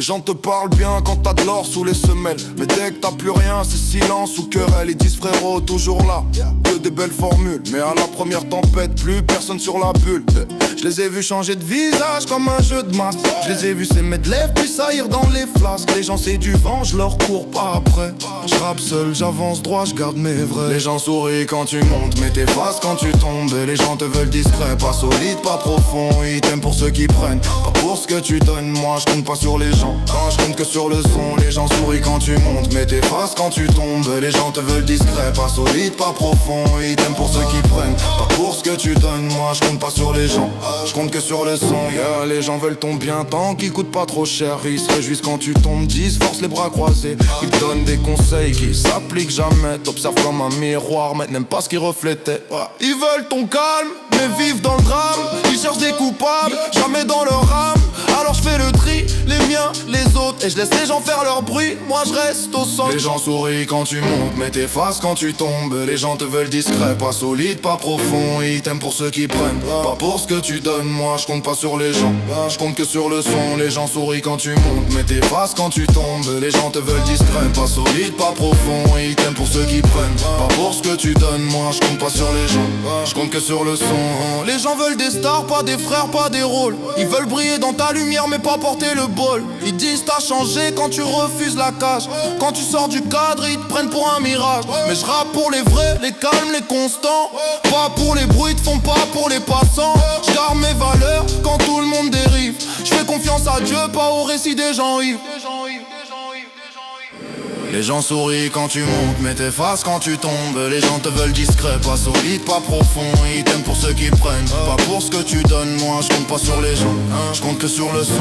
gens te parlent bien quand t'as de l'or sous les semelles, mais dès que t'as plus rien, c'est silence ou querelle. Ils disent frérot, toujours là, que des belles formules, mais à la première tempête, plus personne sur la bulle. Je les ai vus changer de visage comme un jeu de masse. Je les ai vus s'aimer de lèvres puis saillir dans les flasques. Les gens c'est du vent, je leur cours pas après. Je rappe seul, j'avance droit, je garde mes vrais. Les gens sourient quand tu montes, mais t'effaces quand tu tombes. Et les gens te veulent discret, pas solide, pas profond. Ils t'aiment pour ceux qui prennent, pas pour ce que tu donnes. Moi je compte pas sur les gens, je compte que sur le son. Les gens sourient quand tu montes, mais t'effaces quand tu tombes. Les gens te veulent discret, pas solide, pas profond. Ils t'aiment pour ceux qui prennent, pas pour ce que tu donnes. Moi je compte pas sur les gens, je compte que sur le son. Yeah, les gens veulent ton bien tant qu'il coûte pas trop cher. Ils se réjouissent quand tu tombes, disent force les bras croisés. Ils te donnent des conseils qui s'appliquent jamais. T'observes comme un miroir, mais n'aiment pas ce qu'ils reflétaient. Ils veulent ton calme, mais vivent dans le drame. Ils cherchent des coupables, jamais dans leur âme. Alors je fais le tri, les miens, les autres, et je laisse les gens faire leur bruit, moi je reste au centre. Les gens sourient quand tu montes, mais t'effaces quand tu tombes. Les gens te veulent discret, pas solide, pas profond. Ils t'aiment pour ceux qui prennent, pas pour ce que tu donnes. Moi je compte pas sur les gens, je compte que sur le son. Les gens sourient quand tu montes, mais t'effaces quand tu tombes. Les gens te veulent discret, pas solide, pas profond. Ils t'aiment pour ceux qui prennent, pas pour ce que tu donnes. Moi je compte pas sur les gens, je compte que sur le son. Les gens veulent des stars, pas des frères, pas des rôles. Ils veulent briller dans ta lumière mais pas porter le bol. Ils disent t'as changé quand tu refuses la cage. Quand tu sors du cadre ils te prennent pour un mirage. Mais je rappe pour les vrais, les calmes, les constants. Pas pour les bruits, te font pas pour les passants. Je garde mes valeurs quand tout le monde dérive. Je fais confiance à Dieu, pas au récit des gens ivres. Les gens sourient quand tu montes, mais t'effaces quand tu tombes. Les gens te veulent discret, pas solide, pas profond. Ils t'aiment pour ceux qui prennent, pas pour ce que tu donnes. Moi je compte pas sur les gens, je compte que sur le son.